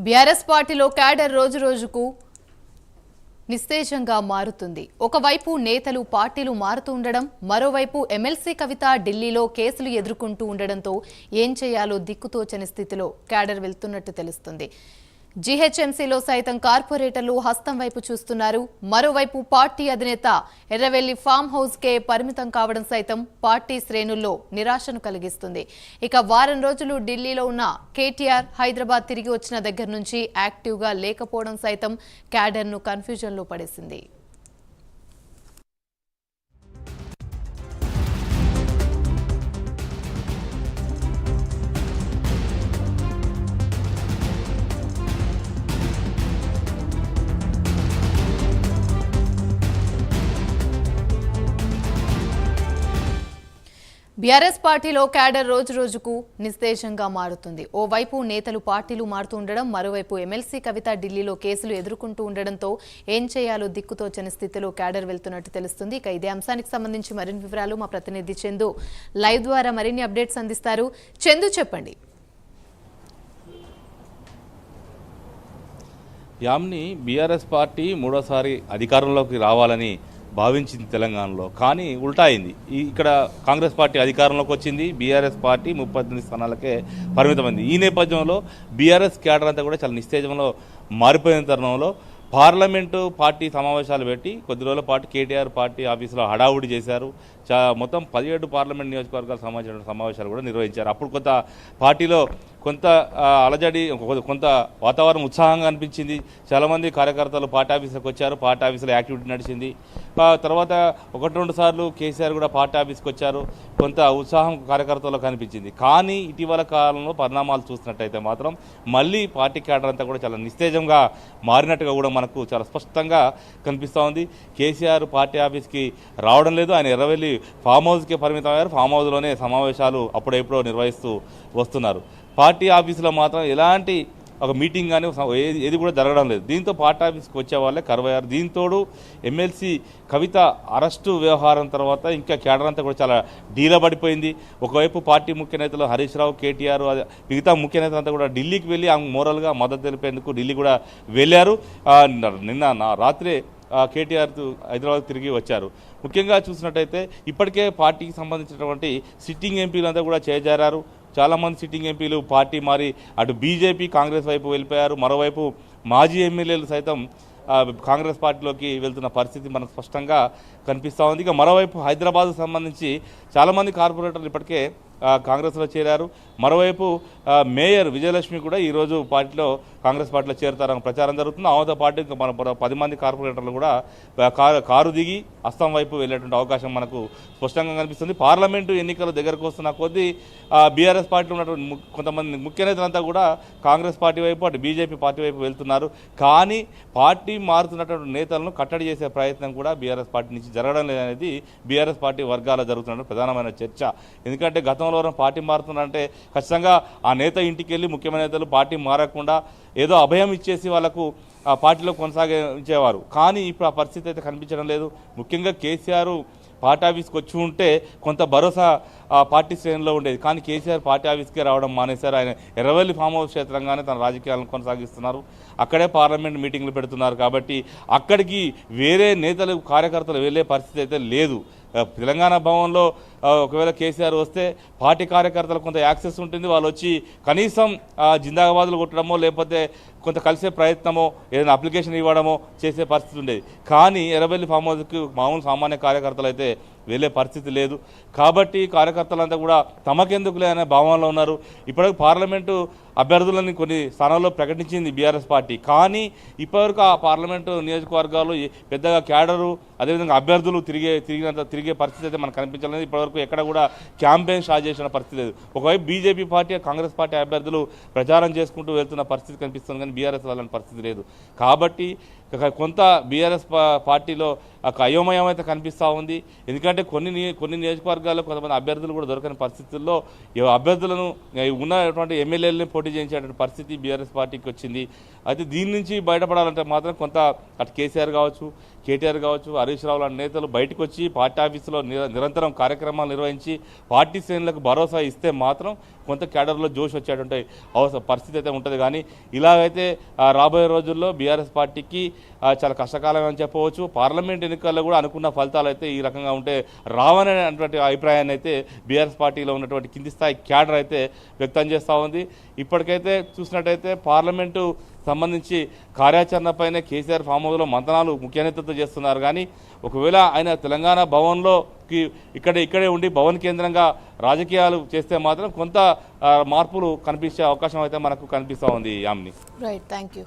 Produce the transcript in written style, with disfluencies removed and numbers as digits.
BRS పార్టీలో cadre రోజు రోజుకు నిస్తేజంగా మారుతుంది. ఒకవైపు నేతలు పార్టీలు మారుతూ ఉండడం, మరోవైపు ఎమ్మెల్సీ కవిత ఢిల్లీలో కేసులు ఎదుర్కొంటూ ఉండడంతో ఏం చేయాలో దిక్కుతోచని స్థితిలో క్యాడర్ వెళ్తున్నట్టు తెలుస్తుంది. జీహెచ్ఎంసీలో సైతం కార్పొరేటర్లు హస్తం వైపు చూస్తున్నారు. మరోవైపు పార్టీ అధినేత ఎర్రవెల్లి ఫామ్ హౌస్కే పరిమితం కావడం సైతం పార్టీ శ్రేణుల్లో నిరాశను కలిగిస్తుంది. ఇక వారం రోజులు ఢిల్లీలో ఉన్న కేటీఆర్ హైదరాబాద్ తిరిగి వచ్చిన దగ్గర నుంచి యాక్టివ్గా లేకపోవడం సైతం క్యాడర్ను కన్ఫ్యూజన్లో పడేసింది. బీఆర్ఎస్ పార్టీలో క్యాడర్ రోజు రోజుకు నిస్తేజంగా మారుతుంది. ఓవైపు నేతలు పార్టీలు మారుతూ ఉండడం, మరోవైపు ఎమ్మెల్సీ కవిత ఢిల్లీలో కేసులు ఎదుర్కొంటూ ఉండడంతో ఏం చేయాలో దిక్కుతోచని స్థితిలో క్యాడర్ వెళ్తున్నట్టు తెలుస్తుంది. ఇక ఇదే అంశానికి సంబంధించి మరిన్ని వివరాలు మా ప్రతినిధి చందు లైవ్ ద్వారా మరిన్ని అప్డేట్స్ అందిస్తారు. చందు, చెప్పండి. యామ్ని బీఆర్ఎస్ పార్టీ మూడోసారి అధికారంలోకి రావాలని భావించింది తెలంగాణలో, కానీ ఉల్టా అయింది. ఇక్కడ కాంగ్రెస్ పార్టీ అధికారంలోకి వచ్చింది, బీఆర్ఎస్ పార్టీ 38 స్థానాలకే పరిమితమైంది. ఈ నేపథ్యంలో బీఆర్ఎస్ క్యాడర్ అంతా కూడా చాలా నిస్తేజంలో మారిపోయిన తరుణంలో పార్లమెంటు పార్టీ సమావేశాలు పెట్టి కొద్ది రోజుల పాటు కేటీఆర్ పార్టీ ఆఫీసులో హడావుడి చేశారు. మొత్తం 17 పార్లమెంట్ నియోజకవర్గాలకు సంబంధించిన సమావేశాలు కూడా నిర్వహించారు. అప్పుడు కొంత పార్టీలో కొంత అలజడి, కొంత వాతావరణం ఉత్సాహంగా అనిపించింది. చాలామంది కార్యకర్తలు పార్టీ ఆఫీసులకు వచ్చారు, పార్టీ ఆఫీసులో యాక్టివిటీ నడిచింది. తర్వాత 1-2 సార్లు కేసీఆర్ కూడా పార్టీ ఆఫీస్కి వచ్చారు. కొంత ఉత్సాహం కార్యకర్తల్లో కనిపించింది. కానీ ఇటీవల కాలంలో పరిణామాలు చూసినట్టయితే మాత్రం మళ్ళీ పార్టీ క్యాడర్ అంతా కూడా చాలా నిస్తేజంగా మారినట్టుగా కూడా మనకు చాలా స్పష్టంగా కనిపిస్తూ ఉంది. కేసీఆర్ పార్టీ ఆఫీస్కి రావడం లేదు, ఆయన ఎర్రవెల్లి ఫామ్ హౌస్కి పరిమితం అయ్యారు. ఫామ్ హౌస్లోనే సమావేశాలు అప్పుడెప్పుడో నిర్వహిస్తూ వస్తున్నారు. పార్టీ ఆఫీసులో మాత్రం ఎలాంటి ఒక మీటింగ్ కానీ ఏది కూడా జరగడం లేదు. దీంతో పార్టీ ఆఫీస్కి వచ్చే వాళ్ళే కరువయ్యారు. దీంతోడు ఎమ్మెల్సీ కవిత అరెస్టు వ్యవహారం తర్వాత ఇంకా క్యాడర్ అంతా కూడా చాలా డీలా పడిపోయింది. ఒకవైపు పార్టీ ముఖ్య నేతలు హరీష్ రావు, కేటీఆర్, మిగతా ముఖ్య నేతలు అంతా కూడా ఢిల్లీకి వెళ్ళి మోరల్గా మద్దతు తెలిపేందుకు ఢిల్లీ కూడా వెళ్ళారు. నిన్న రాత్రే కేటీఆర్ హైదరాబాద్ తిరిగి వచ్చారు. ముఖ్యంగా చూసినట్టయితే ఇప్పటికే పార్టీకి సంబంధించినటువంటి సిట్టింగ్ ఎంపీలంతా కూడా చేజారారు. చాలామంది సిట్టింగ్ ఎంపీలు పార్టీ మారి అటు బీజేపీ కాంగ్రెస్ వైపు వెళ్ళిపోయారు. మరోవైపు మాజీ ఎమ్మెల్యేలు సైతం కాంగ్రెస్ పార్టీలోకి వెళ్తున్న పరిస్థితి మనకు స్పష్టంగా కనిపిస్తూ ఉంది. ఇక మరోవైపు హైదరాబాద్కు సంబంధించి చాలామంది కార్పొరేటర్లు ఇప్పటికే కాంగ్రెస్లో చేరారు. మరోవైపు మేయర్ విజయలక్ష్మి కూడా ఈరోజు పార్టీలో కాంగ్రెస్ పార్టీలో చేరుతారని ప్రచారం జరుగుతుంది. ఆమెతో పాటు ఇంకా మన 10 మంది కార్పొరేటర్లు కూడా కారు దిగి అస్సాం వైపు వెళ్ళేటువంటి అవకాశం మనకు స్పష్టంగా కనిపిస్తుంది. పార్లమెంటు ఎన్నికలు దగ్గరకు వస్తున్న కొద్దీ బీఆర్ఎస్ పార్టీలో ఉన్నటువంటి కొంతమంది ముఖ్య నేతలంతా కూడా కాంగ్రెస్ పార్టీ వైపు అటు బీజేపీ పార్టీ వైపు వెళ్తున్నారు. కానీ పార్టీ మారుతున్నటువంటి నేతలను కట్టడి చేసే ప్రయత్నం కూడా బీఆర్ఎస్ పార్టీ నుంచి జరగడం లేదనేది బీఆర్ఎస్ పార్టీ వర్గాల్లో జరుగుతున్న ప్రధానమైన చర్చ. ఎందుకంటే గతంలో పార్టీ మారుతున్నారంటే ఖచ్చితంగా ఆ నేత ఇంటికి వెళ్ళి ముఖ్యమైన నేతలు పార్టీ మారకుండా ఏదో అభయం ఇచ్చేసి వాళ్ళకు ఆ పార్టీలో కొనసాగించేవారు. కానీ ఇప్పుడు ఆ పరిస్థితి అయితే కనిపించడం లేదు. ముఖ్యంగా కేసీఆర్ పార్టీ ఆఫీస్కి వచ్చి ఉంటే కొంత భరోసా పార్టీ శ్రేణిలో ఉండేది. కానీ కేసీఆర్ పార్టీ ఆఫీస్కే రావడం మానేశారు. ఆయన ఎర్రవెల్లి ఫామ్ హౌస్ క్షేత్రంగానే తన రాజకీయాలను కొనసాగిస్తున్నారు. అక్కడే పార్లమెంట్ మీటింగ్లు పెడుతున్నారు. కాబట్టి అక్కడికి వేరే నేతలు కార్యకర్తలు వెళ్ళే పరిస్థితి అయితే లేదు. తెలంగాణ భవన్లో ఒకవేళ కేసీఆర్ వస్తే పార్టీ కార్యకర్తలకు కొంత యాక్సెస్ ఉంటుంది. వాళ్ళు వచ్చి కనీసం జిందాబాద్లు కొట్టడమో లేకపోతే కొంత కలిసే ప్రయత్నమో ఏదైనా అప్లికేషన్ ఇవ్వడమో చేసే పరిస్థితి ఉండేది. కానీ ఎర్రవెల్లి ఫామ్ హౌస్కి మామూలు సామాన్య కార్యకర్తలు అయితే వెళ్ళే పరిస్థితి లేదు. కాబట్టి కార్యకర్తలంతా కూడా తమకెందుకులే అనే భావనలో ఉన్నారు. ఇప్పటివరకు పార్లమెంటు అభ్యర్థులని కొన్ని స్థానాల్లో ప్రకటించింది బీఆర్ఎస్ పార్టీ. కానీ ఇప్పటివరకు ఆ పార్లమెంటు నియోజకవర్గాలు పెద్దగా క్యాడరు అదేవిధంగా అభ్యర్థులు తిరిగే పరిస్థితి అయితే మనకు కనిపించలేదు. ఇప్పటివరకు ఎక్కడ కూడా క్యాంపెయిన్ స్టార్ట్ చేసిన పరిస్థితి లేదు. ఒకవైపు బీజేపీ పార్టీ కాంగ్రెస్ పార్టీ అభ్యర్థులు ప్రచారం చేసుకుంటూ వెళ్తున్న పరిస్థితి కనిపిస్తుంది. కానీ బీఆర్ఎస్ అలాంటి పరిస్థితి లేదు. కాబట్టి కొంత బీఆర్ఎస్ పార్టీలో ఒక అయోమయం అయితే కనిపిస్తూ ఉంది. ఎందుకంటే కొన్ని నియోజకవర్గాల్లో కొంతమంది అభ్యర్థులు కూడా దొరకని పరిస్థితుల్లో అభ్యర్థులను ఉన్నటువంటి ఎమ్మెల్యేలని పోటీ చేయించేటువంటి పరిస్థితి బీఆర్ఎస్ పార్టీకి వచ్చింది. అయితే దీని నుంచి బయటపడాలంటే మాత్రం కొంత అటు కేసీఆర్ కావచ్చు, కేటీఆర్ కావచ్చు, హరీష్ రావు లాంటి నేతలు బయటకు వచ్చి పార్టీ ఆఫీసులో నిరంతరం కార్యక్రమాలు నిర్వహించి పార్టీ శ్రేణులకు భరోసా ఇస్తే మాత్రం కొంత క్యాడర్లో జోష్ వచ్చేటువంటి పరిస్థితి అయితే ఉంటుంది. కానీ ఇలాగైతే రాబోయే రోజుల్లో బీఆర్ఎస్ పార్టీకి చాలా కష్టకాలం అని చెప్పవచ్చు. పార్లమెంట్ ఎన్నికల్లో కూడా అనుకున్న ఫలితాలు అయితే ఈ రకంగా ఉంటే రావనేటువంటి అభిప్రాయాన్ని అయితే బీఆర్ఎస్ పార్టీలో ఉన్నటువంటి కింది స్థాయి క్యాడర్ అయితే వ్యక్తం చేస్తూ ఉంది. ఇప్పటికైతే చూసినట్టయితే పార్లమెంటు సంబంధించి కార్యాచరణపైనే కేసీఆర్ ఫామ్ హౌస్లో మంతనాలు ముఖ్య నేతృత్వం చేస్తున్నారు. కానీ ఒకవేళ ఆయన తెలంగాణ భవన్లోకి ఇక్కడే ఉండి భవన్ కేంద్రంగా రాజకీయాలు చేస్తే మాత్రం కొంత మార్పులు కనిపించే అవకాశం అయితే మనకు కనిపిస్తూ ఉంది. యామిని. Right, thank you.